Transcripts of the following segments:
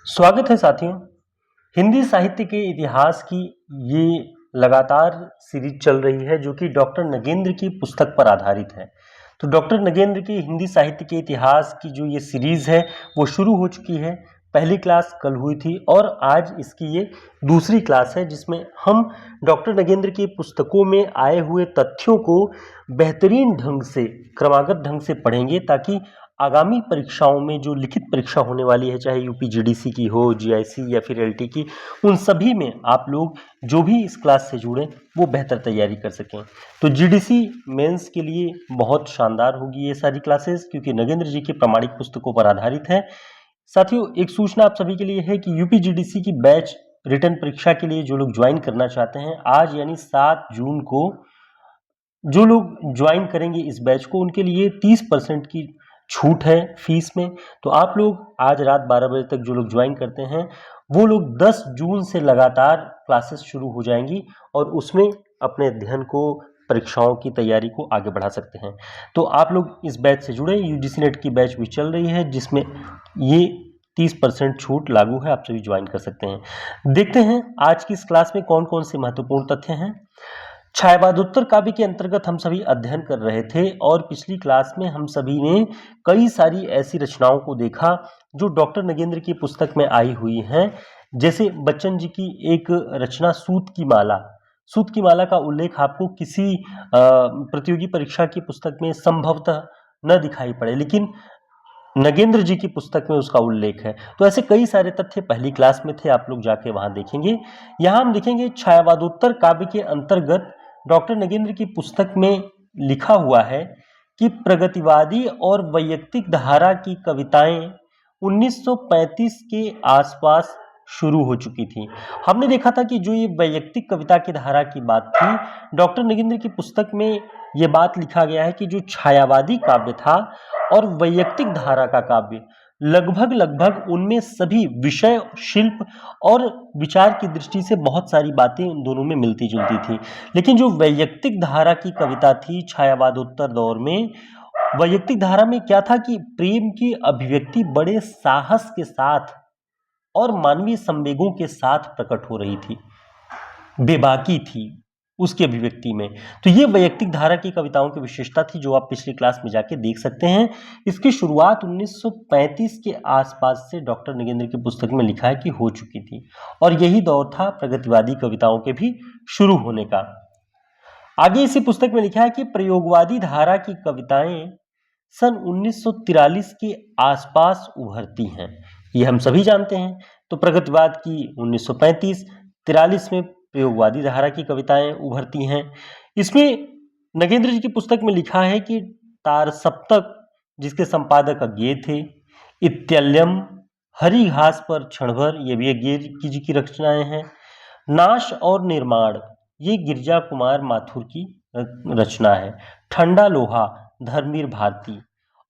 स्वागत है साथियों। हिंदी साहित्य के इतिहास की ये लगातार सीरीज चल रही है जो कि डॉक्टर नगेंद्र की पुस्तक पर आधारित है। तो डॉक्टर नगेंद्र की हिंदी साहित्य के इतिहास की जो ये सीरीज है वो शुरू हो चुकी है। पहली क्लास कल हुई थी और आज इसकी ये दूसरी क्लास है जिसमें हम डॉक्टर नगेंद्र की पुस्तकों में आए हुए तथ्यों को बेहतरीन ढंग से क्रमागत ढंग से पढ़ेंगे ताकि आगामी परीक्षाओं में जो लिखित परीक्षा होने वाली है, चाहे यूपी जीडीसी की हो, जीआईसी या फिर एलटी की, उन सभी में आप लोग जो भी इस क्लास से जुड़े वो बेहतर तैयारी कर सकें। तो जीडीसी मेंस के लिए बहुत शानदार होगी ये सारी क्लासेस क्योंकि नगेंद्र जी की प्रामाणिक पुस्तकों पर आधारित है। साथियों, एक सूचना आप सभी के लिए है कि यूपी जीडीसी की बैच रिटर्न परीक्षा के लिए जो लोग ज्वाइन करना चाहते हैं, आज यानी 7 जून को जो लोग ज्वाइन करेंगे इस बैच को उनके लिए 30% की छूट है फीस में। तो आप लोग आज रात 12 बजे तक जो लोग ज्वाइन करते हैं वो लोग 10 जून से लगातार क्लासेस शुरू हो जाएंगी और उसमें अपने अध्ययन को, परीक्षाओं की तैयारी को आगे बढ़ा सकते हैं। तो आप लोग इस बैच से जुड़े। यूजीसी नेट की बैच भी चल रही है जिसमें ये 30% छूट लागू है, आप सभी ज्वाइन कर सकते हैं। देखते हैं आज की इस क्लास में कौन कौन से महत्वपूर्ण तथ्य हैं। छायावादोत्तर काव्य के अंतर्गत हम सभी अध्ययन कर रहे थे और पिछली क्लास में हम सभी ने कई सारी ऐसी रचनाओं को देखा जो डॉक्टर नगेंद्र की पुस्तक में आई हुई हैं। जैसे बच्चन जी की एक रचना सूत की माला। सूत की माला का उल्लेख आपको किसी प्रतियोगी परीक्षा की पुस्तक में संभवतः न दिखाई पड़े, लेकिन नगेंद्र जी की पुस्तक में उसका उल्लेख है। तो ऐसे कई सारे तथ्य पहली क्लास में थे, आप लोग जाके वहां देखेंगे। यहां हम देखेंगे छायावादोत्तर काव्य के अंतर्गत डॉक्टर नगेंद्र की पुस्तक में लिखा हुआ है कि प्रगतिवादी और वैयक्तिक धारा की कविताएं 1935 के आसपास शुरू हो चुकी थी। हमने देखा था कि जो ये वैयक्तिक कविता की धारा की बात थी, डॉक्टर नगेंद्र की पुस्तक में ये बात लिखा गया है कि जो छायावादी काव्य था और वैयक्तिक धारा का काव्य लगभग लगभग उनमें सभी विषय, शिल्प और विचार की दृष्टि से बहुत सारी बातें उन दोनों में मिलती जुलती थी। लेकिन जो वैयक्तिक धारा की कविता थी छायावादोत्तर दौर में, वैयक्तिक धारा में क्या था कि प्रेम की अभिव्यक्ति बड़े साहस के साथ और मानवीय संवेगों के साथ प्रकट हो रही थी, बेबाकी थी उसकी अभिव्यक्ति में। तो ये वैयक्तिक धारा की कविताओं की विशेषता थी जो आप पिछली क्लास में जाके देख सकते हैं। इसकी शुरुआत 1935 के आसपास से डॉक्टर नगेंद्र की पुस्तक में लिखा है कि हो चुकी थी और यही दौर था प्रगतिवादी कविताओं के भी शुरू होने का। आगे इसी पुस्तक में लिखा है कि प्रयोगवादी धारा की कविताएं सन 1943 के आसपास उभरती हैं। ये हम सभी जानते हैं। तो प्रगतिवाद की 1935, 43 में प्रयोगवादी धारा की कविताएं उभरती हैं। इसमें नगेंद्र जी की पुस्तक में लिखा है कि तार सप्तक, जिसके संपादक अज्ञेय थे, इत्यल्यम, हरी घास पर क्षण भर, ये भी अज्ञेय जी की रचनाएं हैं। नाश और निर्माण, ये गिरजा कुमार माथुर की रचना है। ठंडा लोहा, धर्मवीर भारती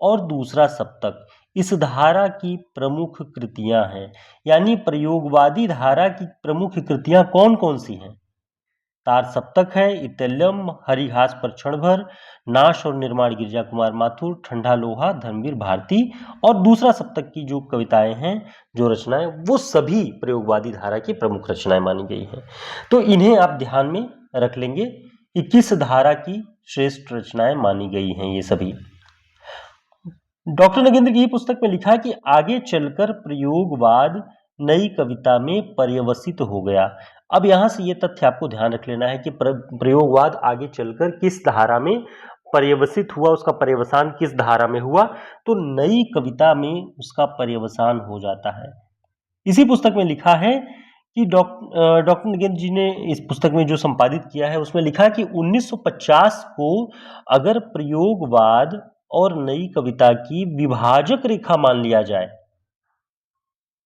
और दूसरा सप्तक इस धारा की प्रमुख कृतियां हैं। यानी प्रयोगवादी धारा की प्रमुख कृतियां कौन कौन सी हैं? तार सप्तक है, इत्यल्यम, हरी घास पर क्षण भर, नाश और निर्माण गिरजा कुमार माथुर, ठंडा लोहा धर्मवीर भारती और दूसरा सप्तक की जो कविताएं हैं, जो रचनाएं, वो सभी प्रयोगवादी धारा की प्रमुख रचनाएं मानी गई हैं। तो इन्हें आप ध्यान में रख लेंगे कि किस धारा की श्रेष्ठ रचनाएं मानी गई हैं ये सभी। डॉक्टर नगेंद्र की पुस्तक में लिखा है कि आगे चलकर प्रयोगवाद नई कविता में पर्यवसित हो गया। अब यहां से यह तथ्य आपको ध्यान रख लेना है कि प्रयोगवाद आगे चलकर किस धारा में पर्यवसित हुआ, उसका पर्यवसान किस धारा में हुआ, तो नई कविता में उसका पर्यवसान हो जाता है। इसी पुस्तक में लिखा है कि डॉक्टर नगेंद्र जी ने इस पुस्तक में जो संपादित किया है उसमें लिखा है कि 1950 को अगर प्रयोगवाद और नई कविता की विभाजक रेखा मान लिया जाए,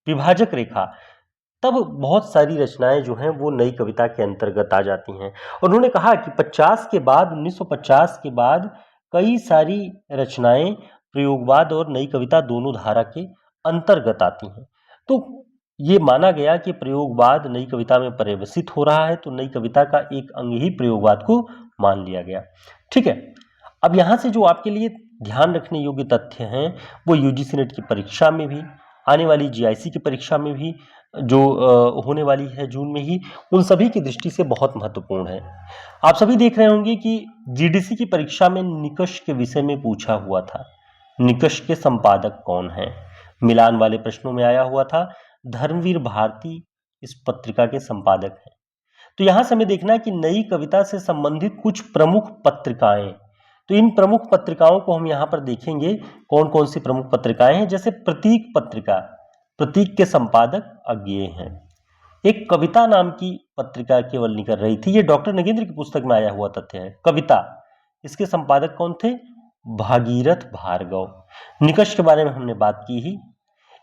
विभाजक रेखा, तब बहुत सारी रचनाएं जो हैं वो नई कविता के अंतर्गत आ जाती हैं। और उन्होंने कहा कि 50 के बाद, 1950 के बाद कई सारी रचनाएं प्रयोगवाद और नई कविता दोनों धारा के अंतर्गत आती हैं। तो ये माना गया कि प्रयोगवाद नई कविता में पर्यवसित हो रहा है, तो नई कविता का एक अंग ही प्रयोगवाद को मान लिया गया। ठीक है, अब यहां से जो आपके लिए ध्यान रखने योग्य तथ्य हैं वो यूजीसी नेट की परीक्षा में भी आने वाली जीआईसी की परीक्षा में भी जो होने वाली है जून में ही, उन सभी की दृष्टि से बहुत महत्वपूर्ण है। आप सभी देख रहे होंगे कि जीडीसी की परीक्षा में निकष के विषय में पूछा हुआ था। निकष के संपादक कौन हैं? मिलान वाले प्रश्नों में आया हुआ था। धर्मवीर भारती इस पत्रिका के संपादक हैं। तो यहां से हमें देखना है कि नई कविता से संबंधित कुछ प्रमुख पत्रिकाएं, तो इन प्रमुख पत्रिकाओं को हम यहां पर देखेंगे कौन कौन सी प्रमुख पत्रिकाएं हैं। जैसे प्रतीक पत्रिका, प्रतीक के संपादक अज्ञेय हैं। एक कविता नाम की पत्रिका केवल निकल रही थी, ये डॉक्टर नगेंद्र की पुस्तक में आया हुआ तथ्य है। कविता, इसके संपादक कौन थे? भागीरथ भार्गव। निकष के बारे में हमने बात की ही।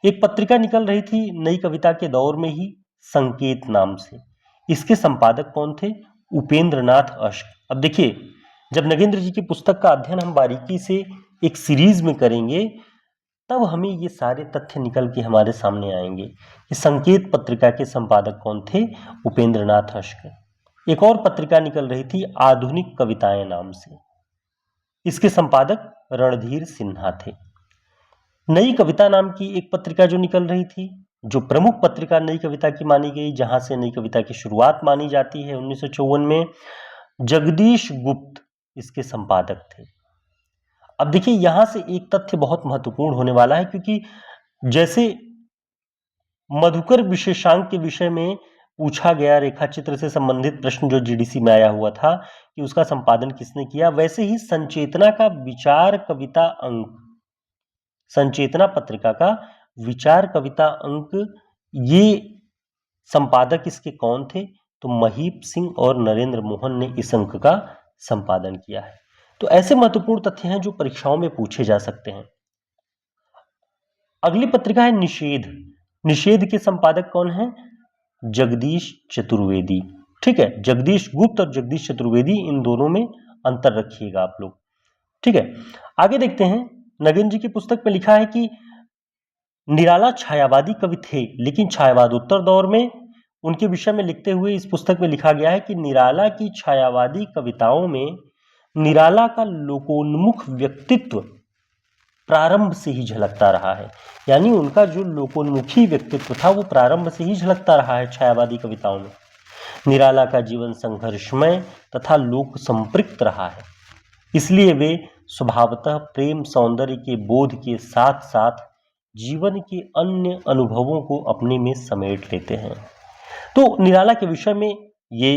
एक पत्रिका निकल रही थी नई कविता के दौर में ही, संकेत नाम से, इसके संपादक कौन थे? उपेंद्रनाथ अश्क। अब देखिए, जब नगेंद्र जी की पुस्तक का अध्ययन हम बारीकी से एक सीरीज में करेंगे तब हमें ये सारे तथ्य निकल के हमारे सामने आएंगे कि संकेत पत्रिका के संपादक कौन थे? उपेंद्रनाथ अश्क। एक और पत्रिका निकल रही थी आधुनिक कविताएं नाम से, इसके संपादक रणधीर सिन्हा थे। नई कविता नाम की एक पत्रिका जो निकल रही थी, जो प्रमुख पत्रिका नई कविता की मानी गई, जहां से नई कविता की शुरुआत मानी जाती है 1954 में, जगदीश गुप्त इसके संपादक थे। अब देखिए, यहां से एक तथ्य बहुत महत्वपूर्ण होने वाला है, क्योंकि जैसे मधुकर विशेषांक के विषय में पूछा गया रेखाचित्र से संबंधित प्रश्न जो जीडीसी में आया हुआ था कि उसका संपादन किसने किया, वैसे ही संचेतना का विचार कविता अंक, संचेतना पत्रिका का विचार कविता अंक, ये संपादक इसके कौन थे? तो महीप सिंह और नरेंद्र मोहन ने इस अंक का संपादन किया है। तो ऐसे महत्वपूर्ण तथ्य हैं जो परीक्षाओं में पूछे जा सकते हैं। अगली पत्रिका है निषेध। निषेध के संपादक कौन हैं? जगदीश चतुर्वेदी। ठीक है, जगदीश गुप्त और जगदीश चतुर्वेदी, इन दोनों में अंतर रखिएगा आप लोग। ठीक है, आगे देखते हैं। नगेंद्र जी की पुस्तक में लिखा है कि निराला छायावादी कवि थे, लेकिन छायावादोत्तर दौर में उनके विषय में लिखते हुए इस पुस्तक में लिखा गया है कि निराला की छायावादी कविताओं में निराला का लोकोन्मुख व्यक्तित्व प्रारंभ से ही झलकता रहा है। यानी उनका जो लोकोन्मुखी व्यक्तित्व था वो प्रारंभ से ही झलकता रहा है छायावादी कविताओं में। निराला का जीवन संघर्षमय तथा लोक संपृक्त रहा है, इसलिए वे स्वभावतः प्रेम सौंदर्य के बोध के साथ साथ जीवन के अन्य अनुभवों को अपने में समेट लेते हैं। तो निराला के विषय में ये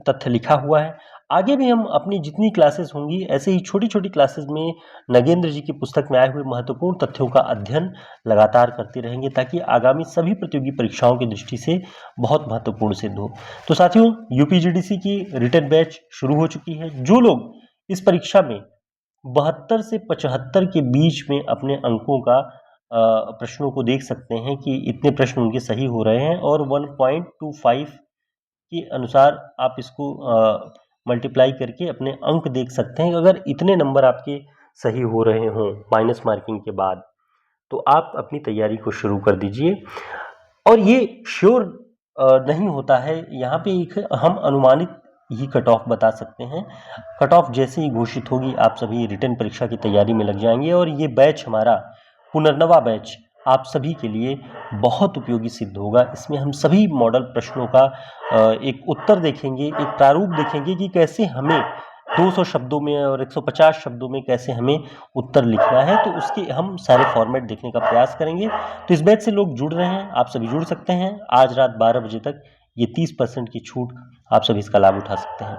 तथ्य लिखा हुआ है। आगे भी हम अपनी जितनी क्लासेस होंगी ऐसे ही छोटी छोटी क्लासेस में नगेंद्र जी की पुस्तक में आए हुए महत्वपूर्ण तथ्यों का अध्ययन लगातार करते रहेंगे, ताकि आगामी सभी प्रतियोगी परीक्षाओं की दृष्टि से बहुत महत्वपूर्ण सिद्ध हो। तो साथियों, यूपीजीडीसी की रिटन बैच शुरू हो चुकी है। जो लोग इस परीक्षा में 72 से 75 के बीच में अपने अंकों का प्रश्नों को देख सकते हैं कि इतने प्रश्न उनके सही हो रहे हैं, और 1.25 के अनुसार आप इसको मल्टीप्लाई करके अपने अंक देख सकते हैं। अगर इतने नंबर आपके सही हो रहे हों माइनस मार्किंग के बाद, तो आप अपनी तैयारी को शुरू कर दीजिए। और ये श्योर नहीं होता है, यहाँ पे एक हम अनुमानित ही कट ऑफ बता सकते हैं। कट ऑफ जैसे ही घोषित होगी आप सभी रिटन परीक्षा की तैयारी में लग जाएंगे, और ये बैच हमारा पुनर्नवा बैच आप सभी के लिए बहुत उपयोगी सिद्ध होगा। इसमें हम सभी मॉडल प्रश्नों का एक उत्तर देखेंगे, एक प्रारूप देखेंगे कि कैसे हमें 200 शब्दों में और 150 शब्दों में कैसे हमें उत्तर लिखना है। तो उसके हम सारे फॉर्मेट देखने का प्रयास करेंगे। तो इस बैच से लोग जुड़ रहे हैं, आप सभी जुड़ सकते हैं। आज रात 12 बजे तक ये 30% की छूट, आप सभी इसका लाभ उठा सकते हैं।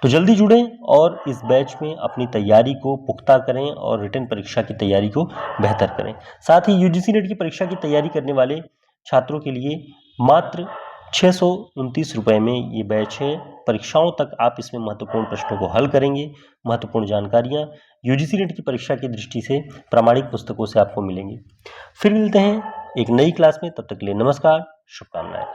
तो जल्दी जुड़ें और इस बैच में अपनी तैयारी को पुख्ता करें और रिटन परीक्षा की तैयारी को बेहतर करें। साथ ही यूजीसी नेट की परीक्षा की तैयारी करने वाले छात्रों के लिए मात्र 629 रुपये में ये बैच है। परीक्षाओं तक आप इसमें महत्वपूर्ण प्रश्नों को हल करेंगे। महत्वपूर्ण जानकारियाँ यूजीसी नेट की परीक्षा की दृष्टि से प्रामाणिक पुस्तकों से आपको मिलेंगी। फिर मिलते हैं एक नई क्लास में, तब तक के लिए नमस्कार, शुभकामनाएं।